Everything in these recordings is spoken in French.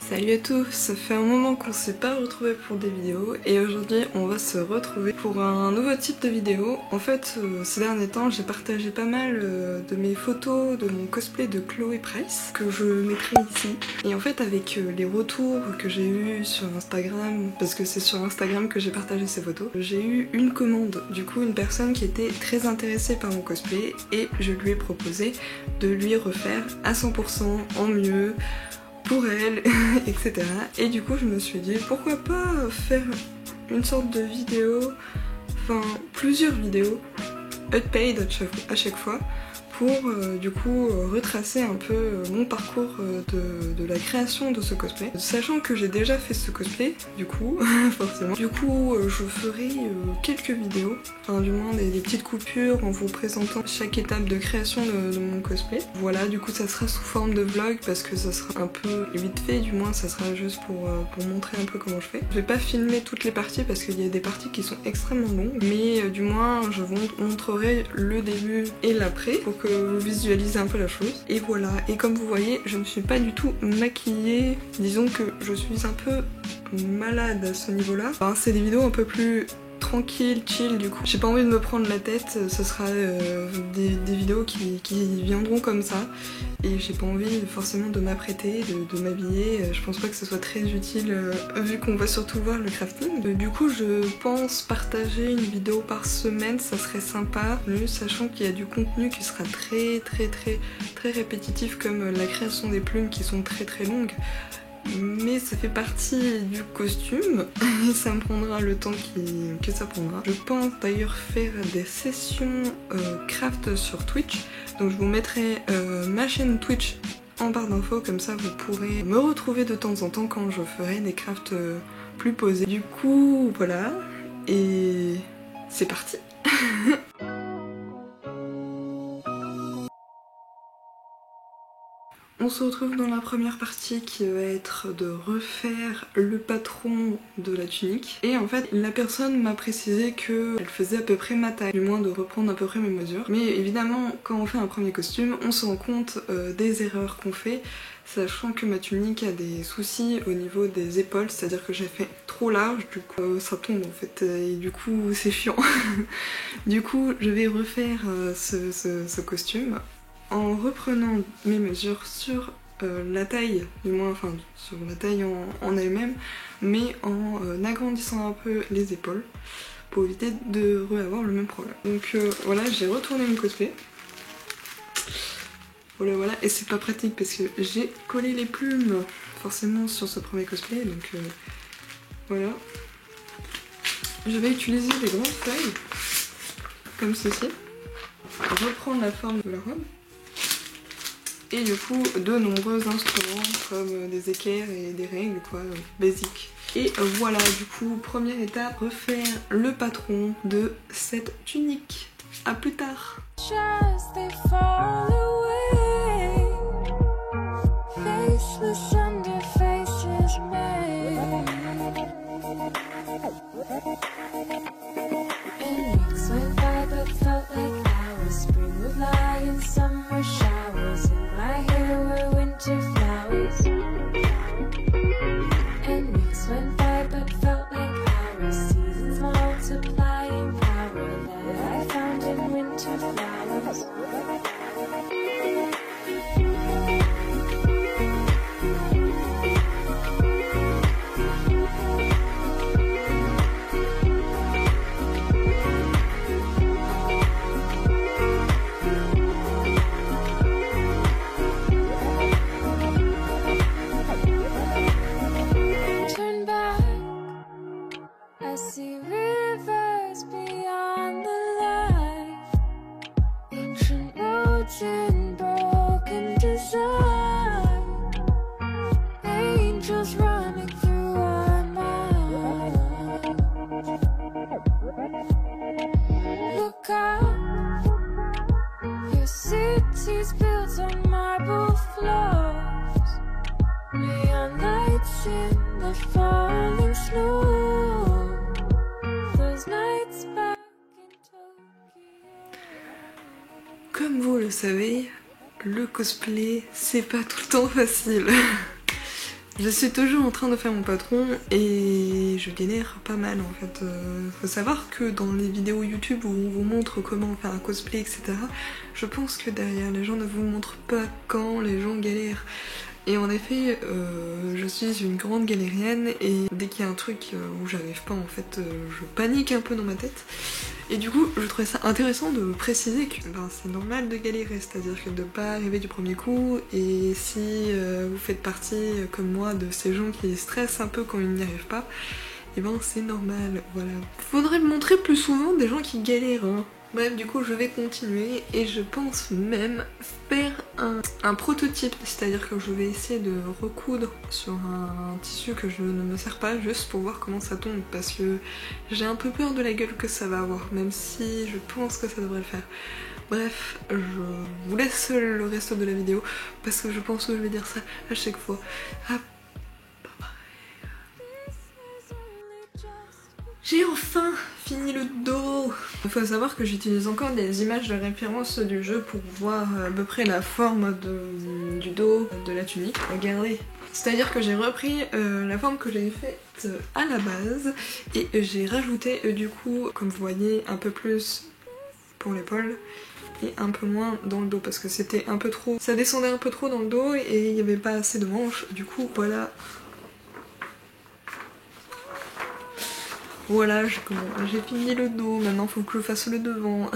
Salut à tous, ça fait un moment qu'on s'est pas retrouvés pour des vidéos et aujourd'hui on va se retrouver pour un nouveau type de vidéo. En fait, ces derniers temps j'ai partagé pas mal de mes photos de mon cosplay de Chloé Price que je mettrai ici. Et en fait avec les retours que j'ai eu sur Instagram, parce que c'est sur Instagram que j'ai partagé ces photos, j'ai eu une commande, du coup une personne qui était très intéressée par mon cosplay et je lui ai proposé de lui refaire à 100% en mieux, pour elle, etc. Et du coup je me suis dit pourquoi pas faire une sorte de vidéo, enfin plusieurs vidéos, unpaid à chaque fois, pour du coup retracer un peu mon parcours de la création de ce cosplay. Sachant que j'ai déjà fait ce cosplay, du coup, forcément. Du coup, je ferai quelques vidéos, enfin du moins des petites coupures en vous présentant chaque étape de création de mon cosplay. Voilà, du coup ça sera sous forme de vlog parce que ça sera un peu vite fait, du moins ça sera juste pour montrer un peu comment je fais. Je vais pas filmer toutes les parties parce qu'il y a des parties qui sont extrêmement longues, mais du moins je vous montrerai le début et l'après pour que vous visualisez un peu la chose. Et voilà, et comme vous voyez, je ne suis pas du tout maquillée. Disons que je suis un peu malade à ce niveau-là. Enfin, c'est des vidéos un peu plus tranquille, chill du coup. J'ai pas envie de me prendre la tête, ce sera des vidéos qui viendront comme ça. Et j'ai pas envie forcément de m'apprêter, de m'habiller. Je pense pas que ce soit très utile vu qu'on va surtout voir le crafting. Du coup je pense partager une vidéo par semaine, ça serait sympa. Sachant qu'il y a du contenu qui sera très répétitif comme la création des plumes qui sont très longues. Mais ça fait partie du costume et ça me prendra le temps que ça prendra. Je pense d'ailleurs faire des sessions craft sur Twitch, donc je vous mettrai ma chaîne Twitch en barre d'infos, comme ça vous pourrez me retrouver de temps en temps quand je ferai des crafts plus posés. Du coup voilà, et c'est parti. On se retrouve dans la première partie qui va être de refaire le patron de la tunique. Et en fait, la personne m'a précisé qu'elle faisait à peu près ma taille, du moins de reprendre à peu près mes mesures. Mais évidemment, quand on fait un premier costume, on se rend compte des erreurs qu'on fait, sachant que ma tunique a des soucis au niveau des épaules, c'est-à-dire que j'ai fait trop large, du coup ça tombe en fait, et du coup c'est chiant. Du coup, je vais refaire ce costume en reprenant mes mesures sur la taille, du moins enfin sur la taille en elle-même, mais en agrandissant un peu les épaules pour éviter de re-avoir le même problème. Donc voilà, j'ai retourné mon cosplay. Voilà, et c'est pas pratique parce que j'ai collé les plumes forcément sur ce premier cosplay, donc voilà. Je vais utiliser des grandes feuilles, comme ceci, pour reprendre la forme de la robe. Et du coup, de nombreux instruments comme des équerres et des règles, quoi, basiques. Et voilà, du coup, première étape, refaire le patron de cette tunique. A plus tard. Comme vous le savez, le cosplay c'est pas tout le temps facile. Je suis toujours en train de faire mon patron et je galère pas mal en fait. Faut savoir que dans les vidéos YouTube où on vous montre comment faire un cosplay, etc., je pense que derrière les gens ne vous montrent pas quand les gens galèrent. Et en effet, je suis une grande galérienne et dès qu'il y a un truc où j'arrive pas en fait, je panique un peu dans ma tête. Et du coup, je trouvais ça intéressant de préciser que c'est normal de galérer, c'est-à-dire que de pas arriver du premier coup, et si vous faites partie, comme moi, de ces gens qui stressent un peu quand ils n'y arrivent pas, et ben c'est normal, voilà. Faudrait me montrer plus souvent des gens qui galèrent, hein. Bref, du coup, je vais continuer et je pense même faire un prototype, c'est-à-dire que je vais essayer de recoudre sur un tissu que je ne me sers pas, juste pour voir comment ça tombe, parce que j'ai un peu peur de la gueule que ça va avoir, même si je pense que ça devrait le faire. Bref, je vous laisse le reste de la vidéo, parce que je pense que je vais dire ça à chaque fois. Ah, j'ai enfin fini le dos. Il faut savoir que j'utilise encore des images de référence du jeu pour voir à peu près la forme du dos de la tunique. Regardez. C'est-à-dire que j'ai repris la forme que j'avais faite à la base et j'ai rajouté du coup, comme vous voyez, un peu plus pour l'épaule et un peu moins dans le dos parce que c'était un peu trop... Ça descendait un peu trop dans le dos et il n'y avait pas assez de manches. Du coup, voilà. Voilà, j'ai fini le dos, maintenant faut que je fasse le devant.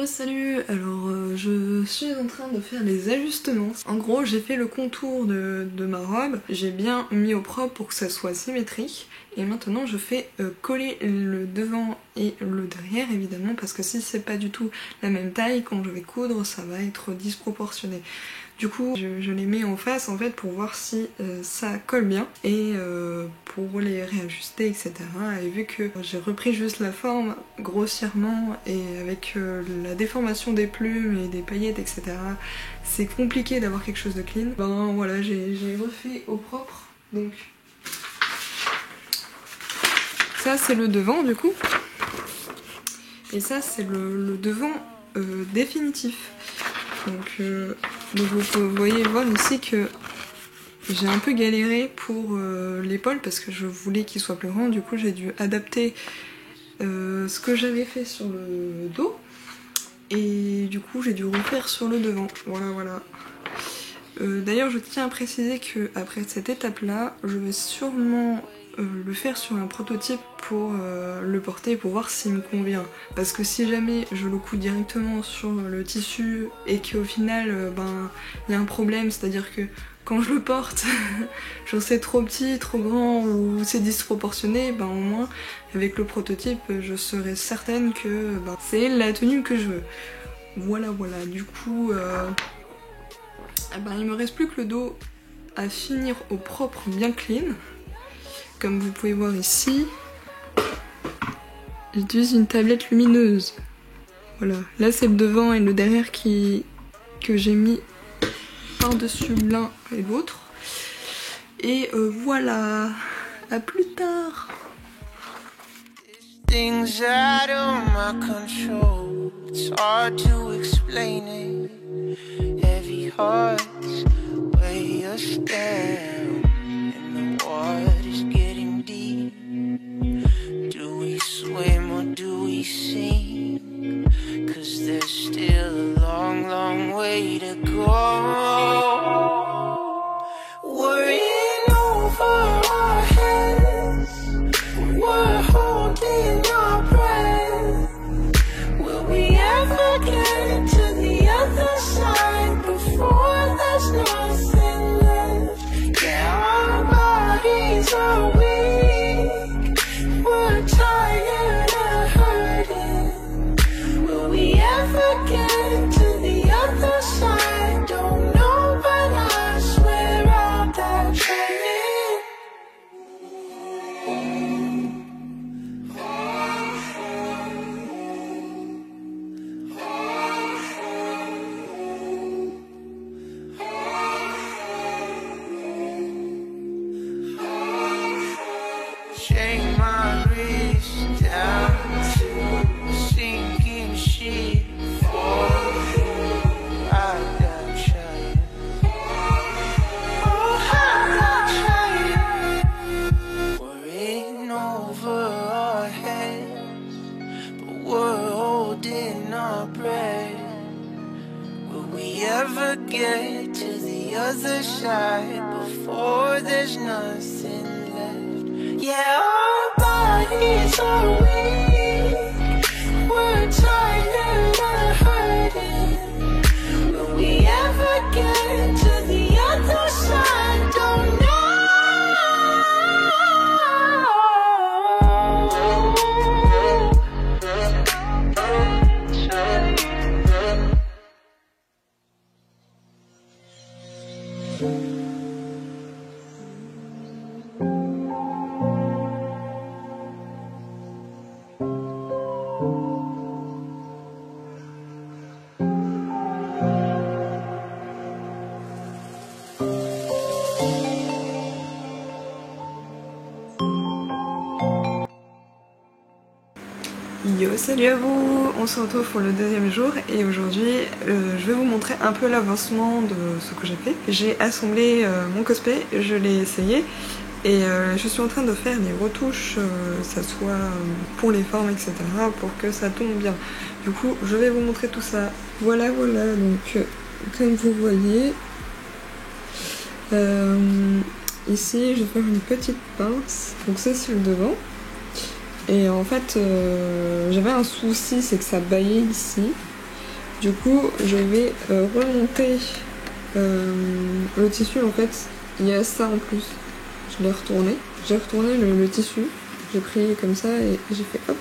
Salut, alors je suis en train de faire les ajustements. En gros, j'ai fait le contour de ma robe, j'ai bien mis au propre pour que ça soit symétrique. Et maintenant je fais coller le devant et le derrière évidemment, parce que si c'est pas du tout la même taille, quand je vais coudre, ça va être disproportionné. Du coup, je les mets en face en fait pour voir si ça colle bien et pour les réajuster, etc. Et vu que j'ai repris juste la forme grossièrement et avec la déformation des plumes et des paillettes, etc., c'est compliqué d'avoir quelque chose de clean. Ben voilà, j'ai refait au propre. Donc ça c'est le devant du coup. Et ça c'est le devant définitif. Donc vous voyez voir ici que j'ai un peu galéré pour l'épaule parce que je voulais qu'il soit plus grand, du coup j'ai dû adapter ce que j'avais fait sur le dos et du coup j'ai dû refaire sur le devant, voilà. D'ailleurs je tiens à préciser que après cette étape là, je vais sûrement le faire sur un prototype pour le porter pour voir s'il me convient, parce que si jamais je le couds directement sur le tissu et qu'au final il y a un problème, c'est à dire que quand je le porte je sais trop petit, trop grand ou c'est disproportionné, au moins avec le prototype je serai certaine que c'est la tenue que je veux. Voilà, du coup il me reste plus que le dos à finir au propre, bien clean. Comme vous pouvez voir ici, j'utilise une tablette lumineuse. Voilà, là c'est le devant et le derrière que j'ai mis par-dessus l'un et l'autre. Et voilà, à plus tard. Things out of my control, it's hard to explain it. Heavy hearts weigh us down, and the water's getting deep. Do we swim or do we sink? 'Cause there's still a long, long way to go. Worrying over our heads, we're holding our breath. Will we ever get to the other side before there's nothing left? Yeah. get to the other side before there's nothing left. Yeah, our bodies are weak, we're tired of hurting. Will we ever get to the other side? Don't know. Yo, salut à vous! On se retrouve pour le deuxième jour et aujourd'hui je vais vous montrer un peu l'avancement de ce que j'ai fait. J'ai assemblé mon cosplay, je l'ai essayé et je suis en train de faire des retouches, ça soit pour les formes etc. pour que ça tombe bien. Du coup je vais vous montrer tout ça. Voilà, donc comme vous voyez, ici je vais faire une petite pince, donc ça c'est le devant. Et en fait, j'avais un souci, c'est que ça baillait ici. Du coup, je vais remonter le tissu. En fait, il y a ça en plus. Je l'ai retourné. J'ai retourné le tissu. J'ai pris comme ça et j'ai fait hop.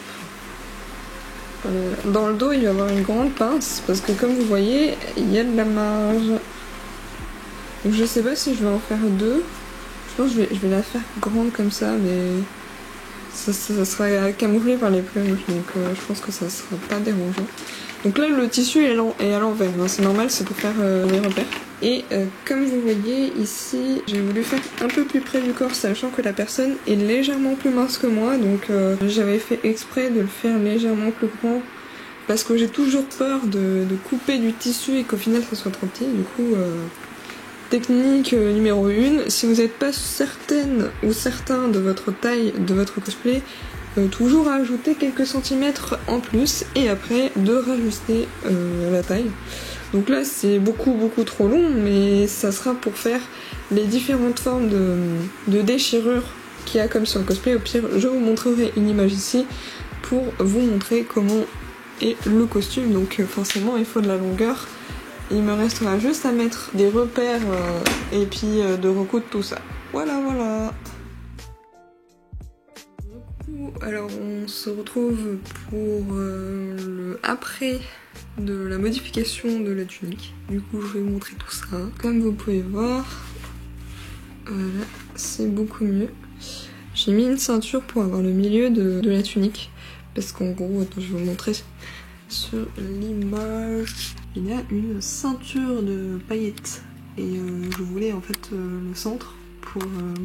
Dans le dos, il va y avoir une grande pince parce que comme vous voyez, il y a de la marge. Donc je sais pas si je vais en faire deux. Je pense que je vais la faire grande comme ça, mais ça sera camouflé par les plumes, donc je pense que ça sera pas dérangeant. Donc là le tissu est à l'envers, hein, c'est normal, c'est pour faire les repères. Et comme vous voyez ici, j'ai voulu faire un peu plus près du corps, sachant que la personne est légèrement plus mince que moi, donc j'avais fait exprès de le faire légèrement plus grand, parce que j'ai toujours peur de couper du tissu et qu'au final ça soit trop petit, du coup... Technique numéro 1, si vous n'êtes pas certaine ou certain de votre taille, de votre cosplay, toujours ajouter quelques centimètres en plus et après de rajuster la taille. Donc là c'est beaucoup trop long, mais ça sera pour faire les différentes formes de déchirure qu'il y a comme sur le cosplay. Au pire je vous montrerai une image ici pour vous montrer comment est le costume, donc forcément il faut de la longueur. Il me restera juste à mettre des repères et puis de recoudre tout ça. Voilà. Du coup, alors on se retrouve pour le après de la modification de la tunique. Du coup, je vais vous montrer tout ça. Comme vous pouvez voir, voilà, c'est beaucoup mieux. J'ai mis une ceinture pour avoir le milieu de la tunique. Parce qu'en gros, attends, je vais vous montrer sur l'image. Il y a une ceinture de paillettes et je voulais en fait le centre pour,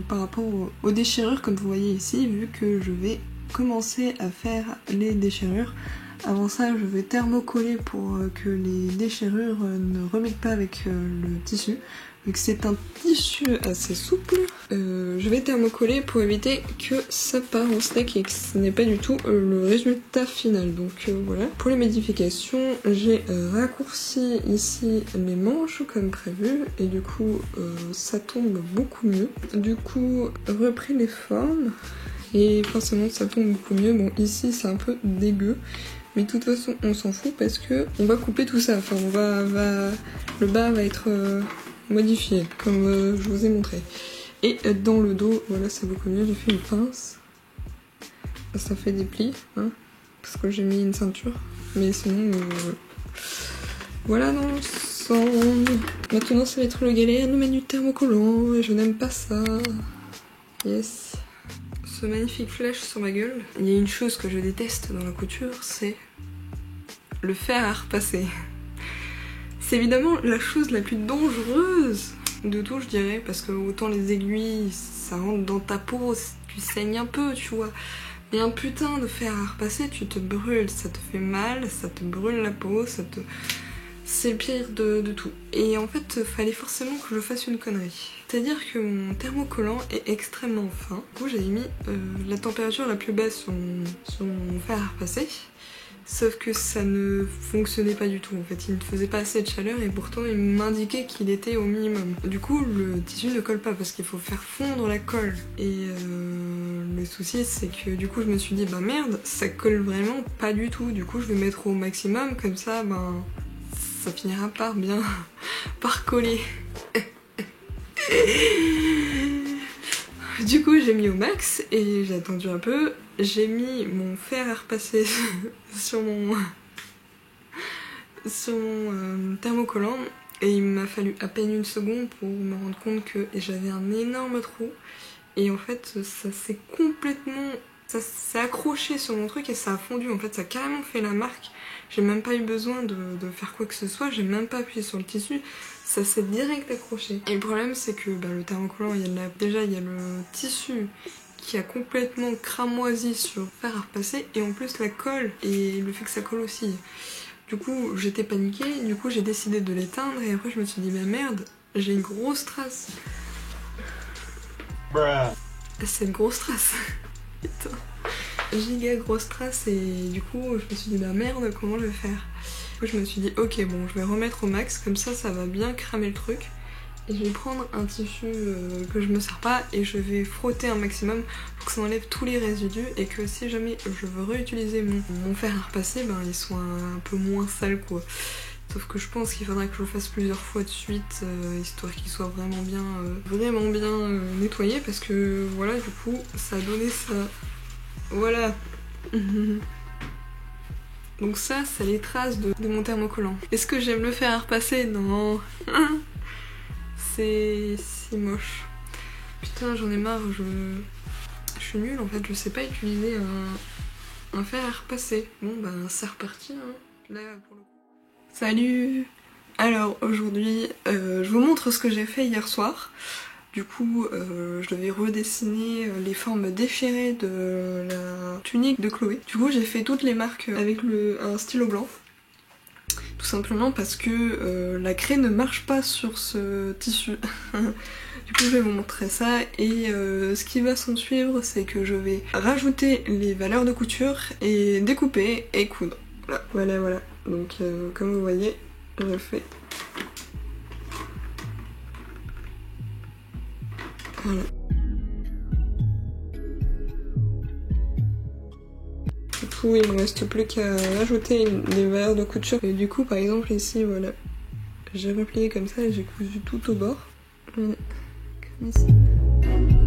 par rapport aux déchirures comme vous voyez ici, vu que je vais commencer à faire les déchirures. Avant ça je vais thermocoller pour que les déchirures ne remettent pas avec le tissu. Vu que c'est un tissu assez souple, je vais thermocoller pour éviter que ça part en steak et que ce n'est pas du tout le résultat final. Donc voilà. Pour les modifications, j'ai raccourci ici mes manches comme prévu et du coup ça tombe beaucoup mieux. Du coup, repris les formes et forcément ça tombe beaucoup mieux. Bon, ici c'est un peu dégueu. Mais de toute façon on s'en fout parce que on va couper tout ça. Enfin le bas va être modifié comme je vous ai montré. Et dans le dos, voilà, c'est beaucoup mieux. J'ai fait une pince. Ça fait des plis, hein, parce que j'ai mis une ceinture. Mais sinon, voilà l'ensemble. Maintenant ça va être le galère de mettre du thermocollant et je n'aime pas ça. Yes. Ce magnifique flash sur ma gueule. Il y a une chose que je déteste dans la couture, c'est le fer à repasser. C'est évidemment la chose la plus dangereuse de tout, je dirais, parce que autant les aiguilles, ça rentre dans ta peau, tu saignes un peu, tu vois. Mais un putain de fer à repasser, tu te brûles, ça te fait mal, ça te brûle la peau, c'est le pire de tout. Et en fait, fallait forcément que je fasse une connerie. C'est-à-dire que mon thermocollant est extrêmement fin. Du coup, j'avais mis la température la plus basse sur mon fer à repasser. Sauf que ça ne fonctionnait pas du tout en fait, il ne faisait pas assez de chaleur et pourtant il m'indiquait qu'il était au minimum. Du coup le tissu ne colle pas parce qu'il faut faire fondre la colle. Et le souci c'est que du coup je me suis dit bah merde, ça colle vraiment pas du tout. Du coup je vais mettre au maximum, comme ça ben ça finira par bien par coller. Du coup j'ai mis au max et j'ai attendu un peu. J'ai mis mon fer à repasser sur mon thermocollant et il m'a fallu à peine une seconde pour me rendre compte que j'avais un énorme trou et en fait ça s'est complètement... ça s'est accroché sur mon truc et ça a fondu, en fait ça a carrément fait la marque. J'ai même pas eu besoin de faire quoi que ce soit, j'ai même pas appuyé sur le tissu, ça s'est direct accroché. Et le problème c'est que le thermocollant, déjà il y a le tissu qui a complètement cramoisi sur le fer à repasser et en plus la colle et le fait que ça colle aussi. Du coup j'étais paniquée, du coup j'ai décidé de l'éteindre et après je me suis dit mais merde, j'ai une grosse trace. C'est une grosse trace. Putain. Giga grosse trace et du coup je me suis dit bah merde, comment je vais faire? Du coup je me suis dit ok bon je vais remettre au max, comme ça ça va bien cramer le truc. Et je vais prendre un tissu que je me sers pas et je vais frotter un maximum pour que ça enlève tous les résidus et que si jamais je veux réutiliser mon fer à repasser, ben il soit un peu moins sale quoi. Sauf que je pense qu'il faudra que je le fasse plusieurs fois de suite, histoire qu'il soit vraiment bien nettoyé, parce que voilà du coup ça a donné ça. Voilà. Donc ça les traces de mon thermocollant. Est-ce que j'aime le fer à repasser? Non. C'est si moche. Putain j'en ai marre, je suis nulle en fait, je sais pas utiliser un fer à repasser. Bon bah c'est reparti hein, là pour le coup. Salut! Alors aujourd'hui je vous montre ce que j'ai fait hier soir. Du coup je devais redessiner les formes déchirées de la tunique de Chloé. Du coup j'ai fait toutes les marques avec un stylo blanc. Tout simplement parce que la craie ne marche pas sur ce tissu. Du coup je vais vous montrer ça et ce qui va s'en suivre c'est que je vais rajouter les valeurs de couture et découper et coudre. Voilà. Donc comme vous voyez je le fais. Voilà. Du coup il me reste plus qu'à rajouter les valeurs de couture. Et du coup par exemple ici voilà, j'ai replié comme ça et j'ai cousu tout au bord. Voilà. Comme ici.